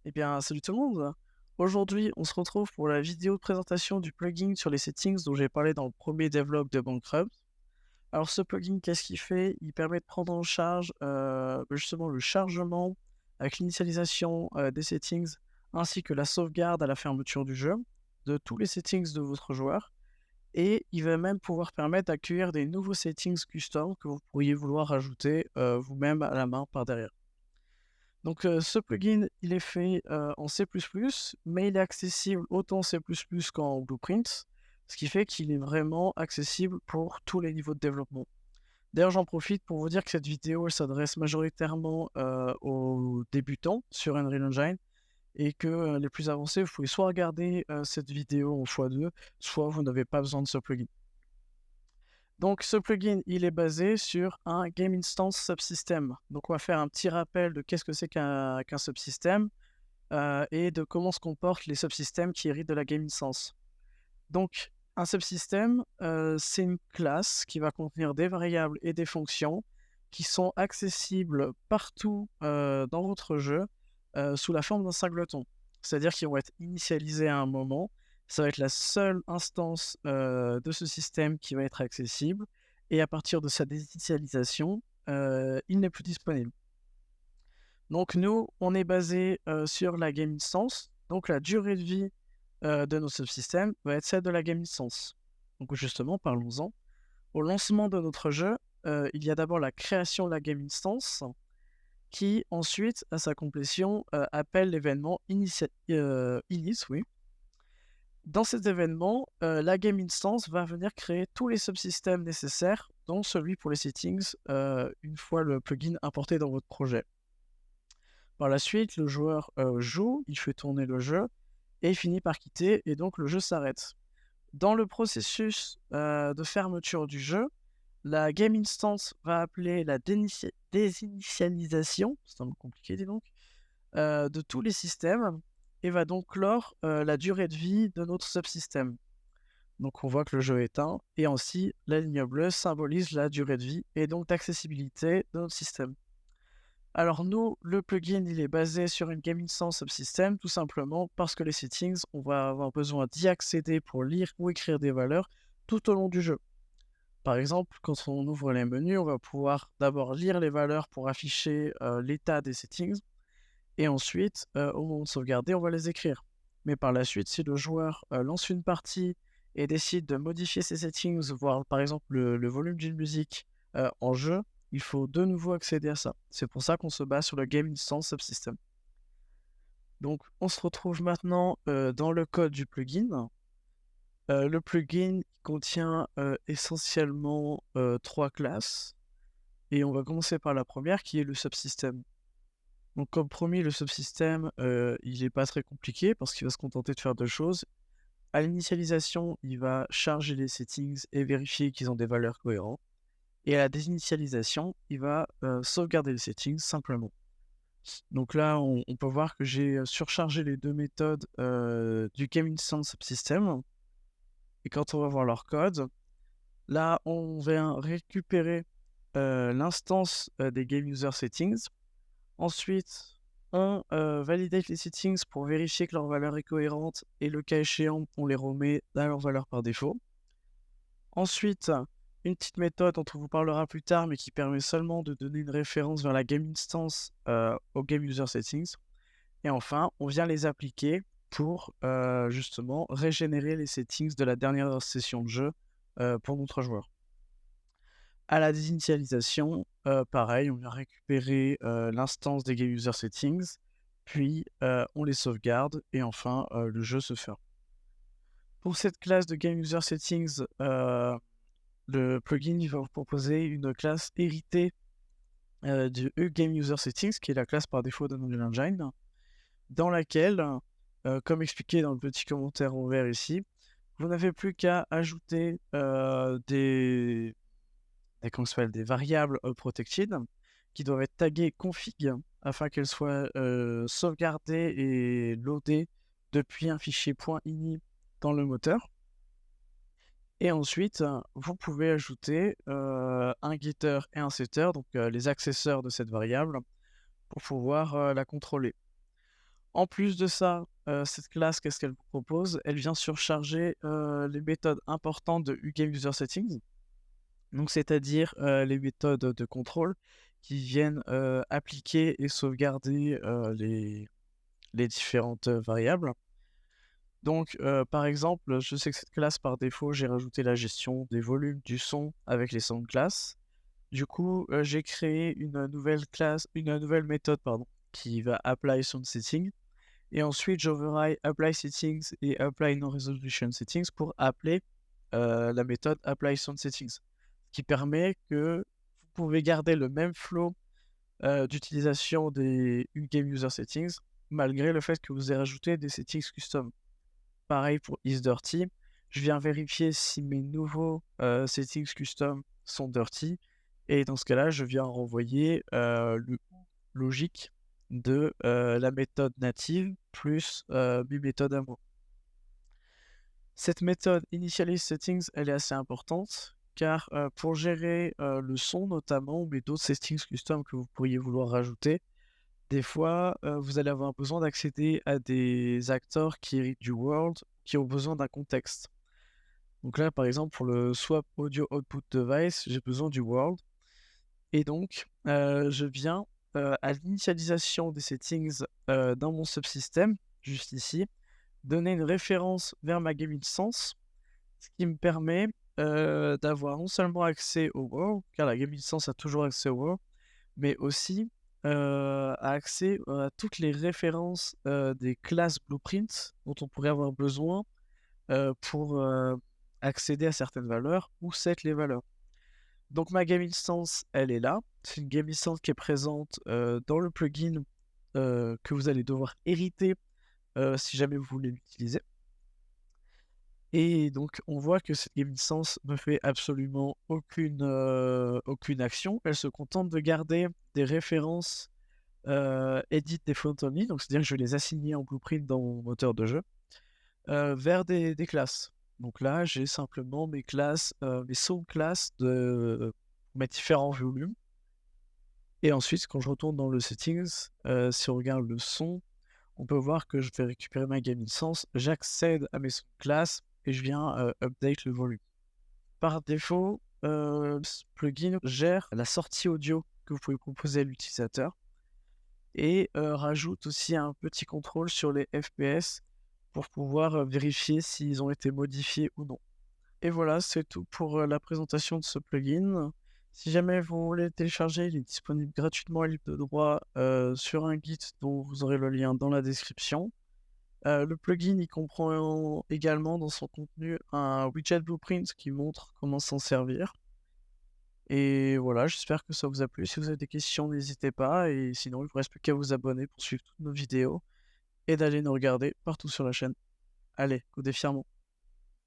Eh bien, salut tout le monde! Aujourd'hui, on se retrouve pour la vidéo de présentation du plugin sur les settings dont j'ai parlé dans le premier devlog de Bankrupt. Alors, ce plugin, qu'est-ce qu'il fait? Il permet de prendre en charge justement le chargement avec l'initialisation des settings ainsi que la sauvegarde à la fermeture du jeu de tous les settings de votre joueur. Et il va même pouvoir permettre d'accueillir des nouveaux settings custom que vous pourriez vouloir ajouter vous-même à la main par derrière. Donc, ce plugin, il est fait, en C++, mais il est accessible autant en C++ qu'en Blueprint, ce qui fait qu'il est vraiment accessible pour tous les niveaux de développement. D'ailleurs, j'en profite pour vous dire que cette vidéo, elle s'adresse majoritairement, aux débutants sur Unreal Engine et que, les plus avancés, vous pouvez soit regarder, cette vidéo en x2, soit vous n'avez pas besoin de ce plugin. Donc ce plugin, il est basé sur un Game Instance Subsystem. Donc on va faire un petit rappel de qu'est-ce que c'est qu'un subsystème et de comment se comportent les subsystèmes qui héritent de la Game Instance. Donc un subsystème, c'est une classe qui va contenir des variables et des fonctions qui sont accessibles partout dans votre jeu sous la forme d'un singleton. C'est-à-dire qu'ils vont être initialisés à un moment. Ça va être la seule instance de ce système qui va être accessible. Et à partir de sa désinitialisation, il n'est plus disponible. Donc nous, on est basé sur la game instance. Donc la durée de vie de nos subsystèmes va être celle de la game instance. Donc justement, parlons-en. Au lancement de notre jeu, il y a d'abord la création de la game instance qui ensuite, à sa complétion, appelle l'événement init, oui. Dans cet événement, la game instance va venir créer tous les subsystèmes nécessaires, dont celui pour les settings, une fois le plugin importé dans votre projet. Par la suite, le joueur joue, il fait tourner le jeu, et il finit par quitter, et donc le jeu s'arrête. Dans le processus de fermeture du jeu, la game instance va appeler la désinitialisation, c'est un mot compliqué, dis donc, de tous les systèmes, et va donc clore la durée de vie de notre subsystème. Donc on voit que le jeu est éteint, et ainsi la ligne bleue symbolise la durée de vie et donc d'accessibilité de notre système. Alors nous, le plugin, il est basé sur une game instance subsystem, tout simplement parce que les settings, on va avoir besoin d'y accéder pour lire ou écrire des valeurs tout au long du jeu. Par exemple, quand on ouvre les menus, on va pouvoir d'abord lire les valeurs pour afficher l'état des settings, et ensuite, au moment de sauvegarder, on va les écrire. Mais par la suite, si le joueur lance une partie et décide de modifier ses settings, voire par exemple le volume d'une musique en jeu, il faut de nouveau accéder à ça. C'est pour ça qu'on se base sur le Game Instance Subsystem. Donc, on se retrouve maintenant dans le code du plugin. Le plugin contient essentiellement 3 classes. Et on va commencer par la première qui est le subsystem. Donc comme promis, le subsystème, il est pas très compliqué parce qu'il va se contenter de faire 2 choses. À l'initialisation, il va charger les settings et vérifier qu'ils ont des valeurs cohérentes. Et à la désinitialisation, il va sauvegarder les settings simplement. Donc là, on peut voir que j'ai surchargé les 2 méthodes du Game Instance Subsystem. Et quand on va voir leur code, là, on vient récupérer l'instance des Game User Settings. Ensuite, on validate les settings pour vérifier que leur valeur est cohérente et le cas échéant, on les remet à leur valeur par défaut. Ensuite, une petite méthode dont on vous parlera plus tard, mais qui permet seulement de donner une référence vers la game instance au game user settings. Et enfin, on vient les appliquer pour justement régénérer les settings de la dernière session de jeu pour notre joueur. À la désinitialisation, pareil, on vient récupérer l'instance des game user settings, puis on les sauvegarde et enfin le jeu se ferme. Pour cette classe de game user settings, le plugin il va vous proposer une classe héritée du game user settings, qui est la classe par défaut de Unreal Engine, dans laquelle, comme expliqué dans le petit commentaire en vert ici, vous n'avez plus qu'à ajouter des variables protected qui doivent être taguées config afin qu'elles soient sauvegardées et loadées depuis un fichier .ini dans le moteur. Et ensuite, vous pouvez ajouter un getter et un setter, donc les accesseurs de cette variable, pour pouvoir la contrôler. En plus de ça, cette classe, qu'est-ce qu'elle vous propose? Elle vient surcharger, les méthodes importantes de UGame-UserSettings, donc c'est-à-dire, les méthodes de contrôle qui viennent, appliquer et sauvegarder, les différentes, variables. Donc, par exemple, je sais que cette classe, par défaut, j'ai rajouté la gestion des volumes du son avec les sound class. Du coup, j'ai créé une nouvelle méthode, pardon, qui va apply sound setting et ensuite j'override apply settings et apply no resolution settings pour appeler, la méthode apply sound settings. Ce qui permet que vous pouvez garder le même flow, d'utilisation des in-game user settings, malgré le fait que vous ayez rajouté des settings custom. Pareil pour isDirty, je viens vérifier si mes nouveaux, settings custom sont dirty et dans ce cas-là, je viens renvoyer, le logique de, la méthode native plus, mes méthodes à moi. Cette méthode initializeSettings, elle est assez importante car, pour gérer, le son notamment, mais d'autres settings custom que vous pourriez vouloir rajouter, des fois, vous allez avoir besoin d'accéder à des acteurs qui héritent du world, qui ont besoin d'un contexte. Donc là, par exemple, pour le swap audio output device, j'ai besoin du world et donc, je viens, à l'initialisation des settings, dans mon subsystème, juste ici, donner une référence vers ma game instance, ce qui me permet, d'avoir non seulement accès au world, car la game instance a toujours accès au world, mais aussi, a accès, à toutes les références, des classes blueprints dont on pourrait avoir besoin, pour, accéder à certaines valeurs ou set les valeurs. Donc ma game instance, elle est là. C'est une game instance qui est présente, dans le plugin, que vous allez devoir hériter, si jamais vous voulez l'utiliser. Et donc on voit que cette game instance ne fait absolument aucune action. Elle se contente de garder des références, edit des front only, donc c'est-à-dire que je vais les assigner en blueprint dans mon moteur de jeu, vers des classes. Donc là, j'ai simplement mes classes, mes sous-classes de mes différents volumes. Et ensuite, quand je retourne dans le settings, si on regarde le son, on peut voir que je vais récupérer ma game instance, j'accède à mes sous-classes et je viens, update le volume. Par défaut, ce plugin gère la sortie audio que vous pouvez proposer à l'utilisateur et rajoute aussi un petit contrôle sur les FPS pour pouvoir, vérifier s'ils ont été modifiés ou non. Et voilà, c'est tout pour, la présentation de ce plugin. Si jamais vous voulez le télécharger, il est disponible gratuitement et libre de droit, sur un Git dont vous aurez le lien dans la description. Le plugin, il comprend également dans son contenu un widget blueprint qui montre comment s'en servir. Et voilà, j'espère que ça vous a plu. Si vous avez des questions, n'hésitez pas et sinon, il ne vous reste plus qu'à vous abonner pour suivre toutes nos vidéos et d'aller nous regarder partout sur la chaîne. Allez, go défiant!